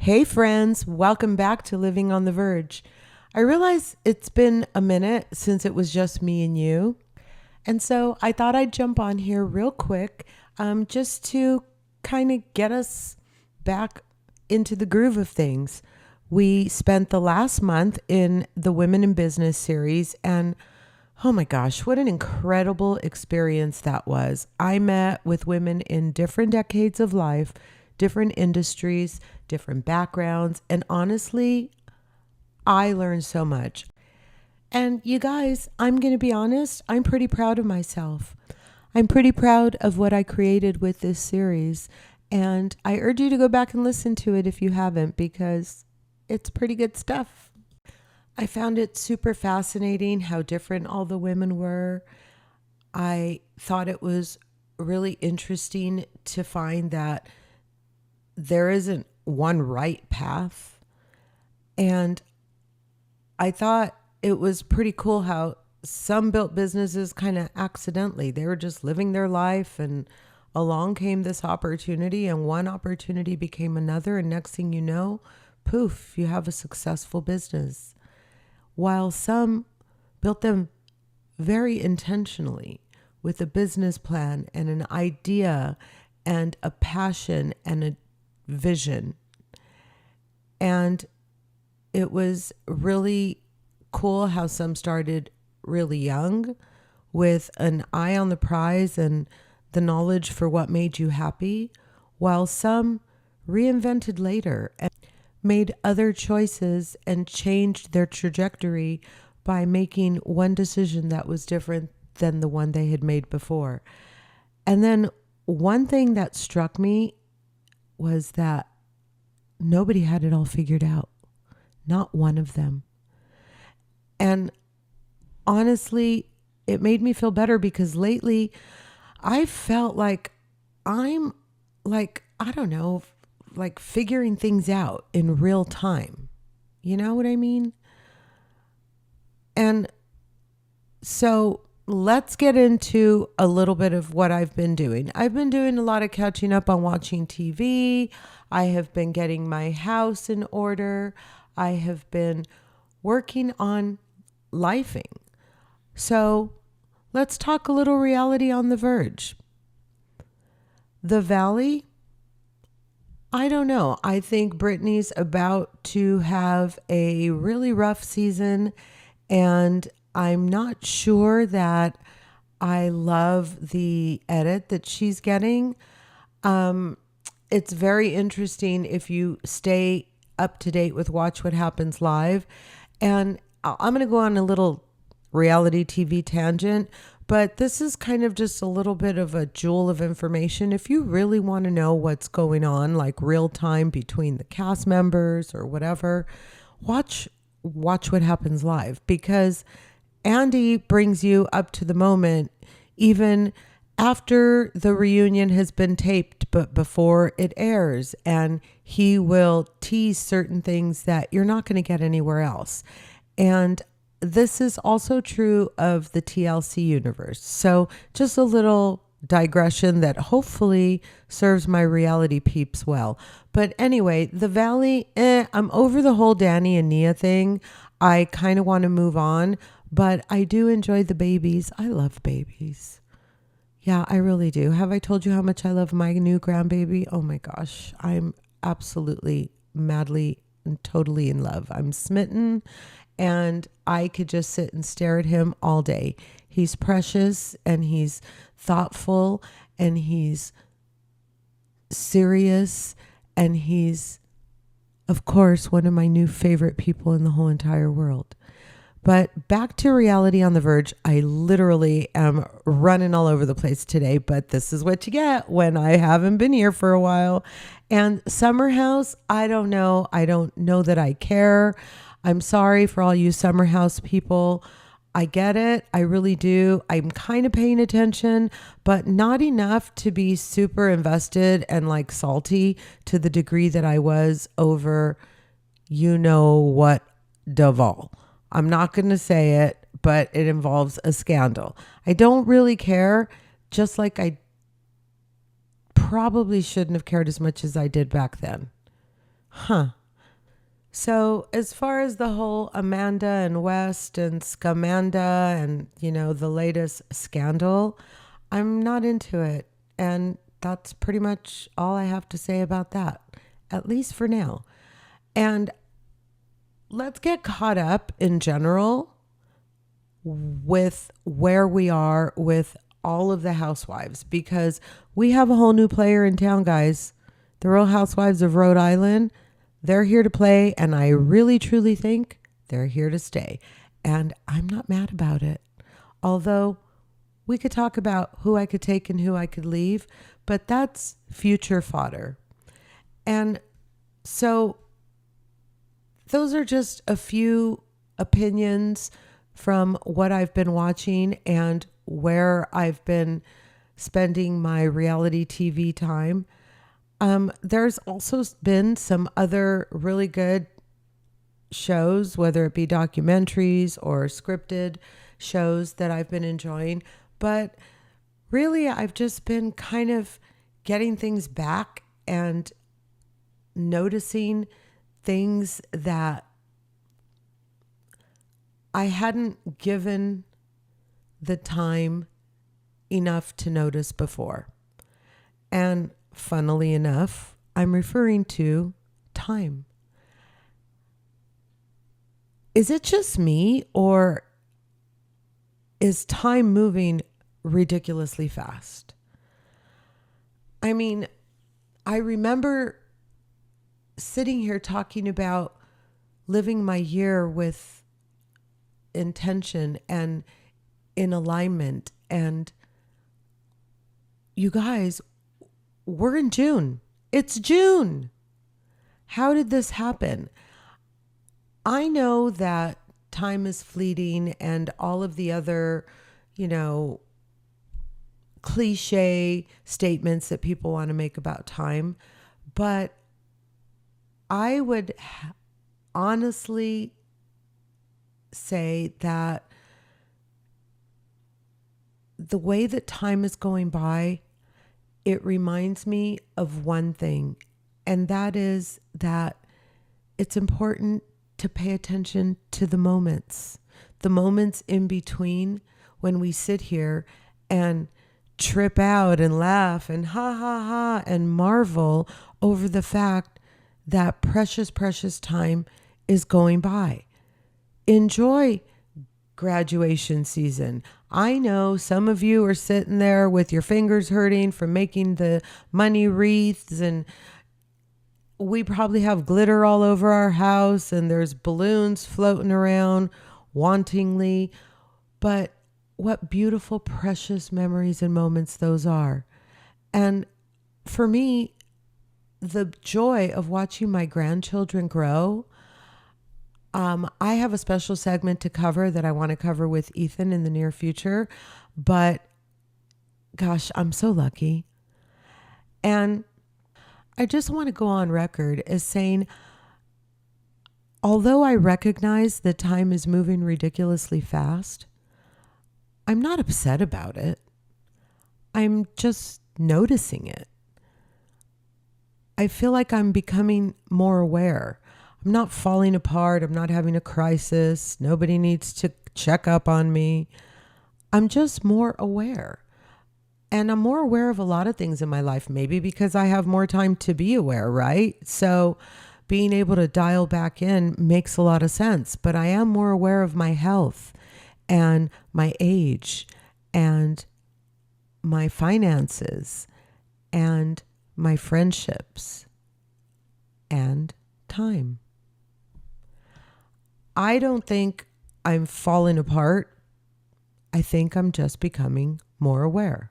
Hey friends, welcome back to Living on the Verge. I realize it's been a minute since it was just me and you. And so I thought I'd jump on here real quick just to kind of get us back into the groove of things. We spent the last month in the Women in Business series, and oh my gosh, what an incredible experience that was. I met with women in different decades of life, different industries, different backgrounds, and honestly, I learned so much. And you guys, I'm going to be honest, I'm pretty proud of myself. I'm pretty proud of what I created with this series. And I urge you to go back and listen to it if you haven't, because it's pretty good stuff. I found it super fascinating how different all the women were. I thought it was really interesting to find that there isn't one right path. And I thought it was pretty cool how some built businesses kind of accidentally. They were just living their life, and along came this opportunity, and one opportunity became another. And next thing you know, poof, you have a successful business. While some built them very intentionally with a business plan and an idea and a passion and a vision. And it was really cool how some started really young with an eye on the prize and the knowledge for what made you happy, while some reinvented later and made other choices and changed their trajectory by making one decision that was different than the one they had made before. And then one thing that struck me was that nobody had it all figured out. Not one of them. And honestly, it made me feel better because lately I felt like I'm figuring things out in real time. You know what I mean? And so let's get into a little bit of what I've been doing. I've been doing a lot of catching up on watching TV. I have been getting my house in order. I have been working on lifing. So let's talk a little reality on the verge. The Valley, I don't know. I think Brittany's about to have a really rough season, and I'm not sure that I love the edit that she's getting. It's very interesting if you stay up to date with Watch What Happens Live. And I'm going to go on a little reality TV tangent, but this is kind of just a little bit of a jewel of information. If you really want to know what's going on, like real time between the cast members or whatever, watch What Happens Live, because Andy brings you up to the moment, even after the reunion has been taped, but before it airs, and he will tease certain things that you're not going to get anywhere else. And this is also true of the TLC universe. So just a little digression that hopefully serves my reality peeps well. But anyway, the Valley, I'm over the whole Danny and Nia thing. I kind of want to move on, but I do enjoy the babies. I love babies. Yeah, I really do. Have I told you how much I love my new grandbaby? Oh my gosh, I'm absolutely madly and totally in love. I'm smitten, and I could just sit and stare at him all day. He's precious, and he's thoughtful, and he's serious, and he's, of course, one of my new favorite people in the whole entire world. But back to reality on the verge. I literally am running all over the place today, but this is what you get when I haven't been here for a while. And Summer House, I don't know. I don't know that I care. I'm sorry for all you Summer House people. I get it. I really do. I'm kind of paying attention, but not enough to be super invested and like salty to the degree that I was over, you know what, Duvall. I'm not going to say it, but it involves a scandal. I don't really care, just like I probably shouldn't have cared as much as I did back then. Huh. So, as far as the whole Amanda and West and Scamanda and, the latest scandal, I'm not into it. And that's pretty much all I have to say about that, at least for now. And let's get caught up in general with where we are with all of the housewives, because we have a whole new player in town, guys. The Real Housewives of Rhode Island. They're here to play, and I really truly think they're here to stay. And I'm not mad about it. Although we could talk about who I could take and who I could leave, but that's future fodder. And so those are just a few opinions from what I've been watching and where I've been spending my reality TV time. There's also been some other really good shows, whether it be documentaries or scripted shows that I've been enjoying. But really, I've just been kind of getting things back and noticing things that I hadn't given the time enough to notice before. And funnily enough, I'm referring to time. Is it just me, or is time moving ridiculously fast? I mean, I remember sitting here talking about living my year with intention and in alignment. And you guys, we're in June. It's June. How did this happen? I know that time is fleeting and all of the other, cliche statements that people want to make about time. But I would honestly say that the way that time is going by, it reminds me of one thing, and that is that it's important to pay attention to the moments in between, when we sit here and trip out and laugh and ha ha ha and marvel over the fact that precious, precious time is going by. Enjoy graduation season. I know some of you are sitting there with your fingers hurting from making the money wreaths, and we probably have glitter all over our house and there's balloons floating around wantingly. But what beautiful, precious memories and moments those are. And for me, the joy of watching my grandchildren grow. I have a special segment to cover that I want to cover with Ethan in the near future, but gosh, I'm so lucky. And I just want to go on record as saying, although I recognize that time is moving ridiculously fast, I'm not upset about it. I'm just noticing it. I feel like I'm becoming more aware. I'm not falling apart. I'm not having a crisis. Nobody needs to check up on me. I'm just more aware. And I'm more aware of a lot of things in my life, maybe because I have more time to be aware, right? So being able to dial back in makes a lot of sense. But I am more aware of my health and my age and my finances and my friendships and time. I don't think I'm falling apart. I think I'm just becoming more aware.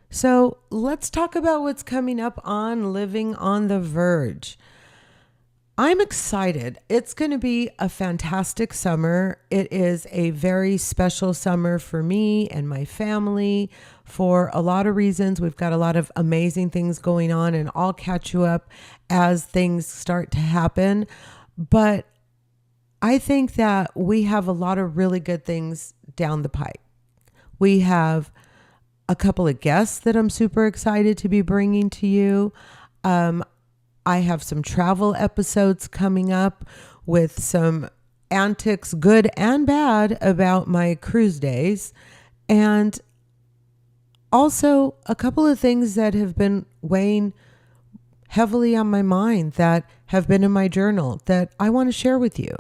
So let's talk about what's coming up on Living on the Verge. I'm excited. It's going to be a fantastic summer. It is a very special summer for me and my family for a lot of reasons. We've got a lot of amazing things going on, and I'll catch you up as things start to happen. But I think that we have a lot of really good things down the pipe. We have a couple of guests that I'm super excited to be bringing to you. I have some travel episodes coming up with some antics, good and bad, about my cruise days. And also a couple of things that have been weighing heavily on my mind that have been in my journal that I want to share with you.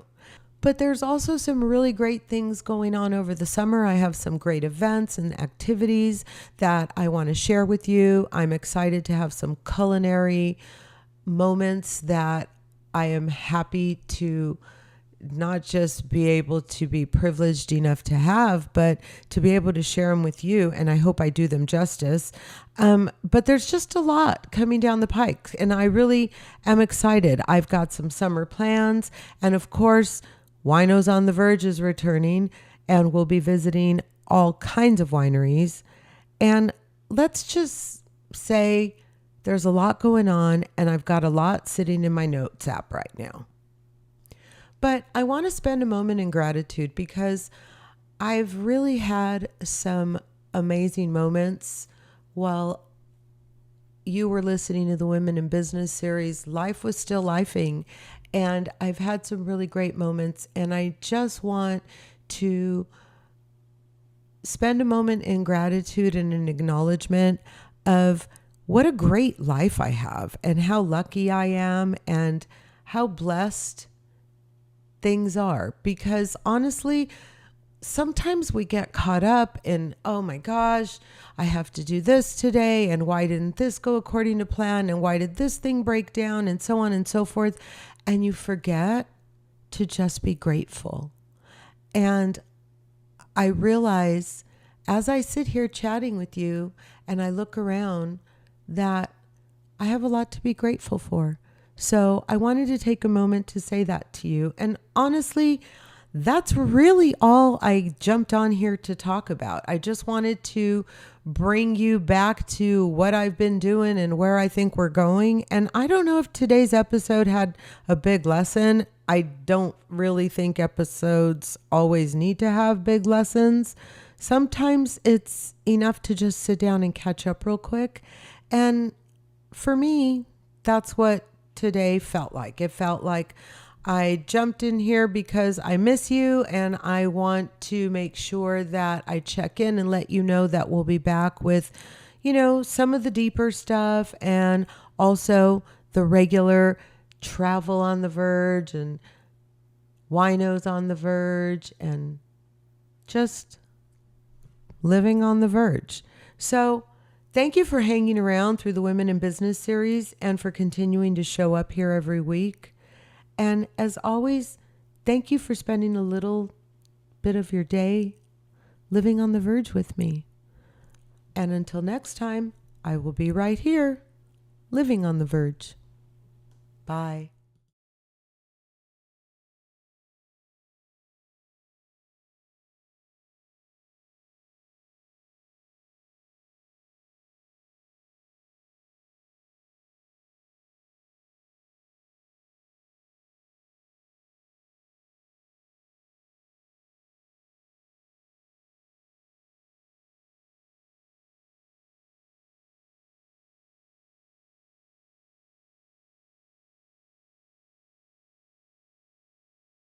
But there's also some really great things going on over the summer. I have some great events and activities that I want to share with you. I'm excited to have some culinary moments that I am happy to not just be able to be privileged enough to have, but to be able to share them with you. And I hope I do them justice. But there's just a lot coming down the pike, and I really am excited. I've got some summer plans. And of course, Winos on the Verge is returning, and we'll be visiting all kinds of wineries. And let's just say there's a lot going on, and I've got a lot sitting in my notes app right now. But I want to spend a moment in gratitude because I've really had some amazing moments while you were listening to the Women in Business series. Life was still lifing, and I've had some really great moments, and I just want to spend a moment in gratitude and an acknowledgement of what a great life I have and how lucky I am and how blessed things are. Because honestly, sometimes we get caught up in, oh my gosh, I have to do this today, and why didn't this go according to plan, and why did this thing break down, and so on and so forth. And you forget to just be grateful. And I realize as I sit here chatting with you and I look around that I have a lot to be grateful for. So I wanted to take a moment to say that to you. And honestly, that's really all I jumped on here to talk about. I just wanted to bring you back to what I've been doing and where I think we're going. And I don't know if today's episode had a big lesson. I don't really think episodes always need to have big lessons. Sometimes it's enough to just sit down and catch up real quick. And for me, that's what today felt like. It felt like I jumped in here because I miss you, and I want to make sure that I check in and let you know that we'll be back with, some of the deeper stuff, and also the regular travel on the verge and winos on the verge and just living on the verge. So thank you for hanging around through the Women in Business series and for continuing to show up here every week. And as always, thank you for spending a little bit of your day living on the verge with me. And until next time, I will be right here, living on the verge. Bye.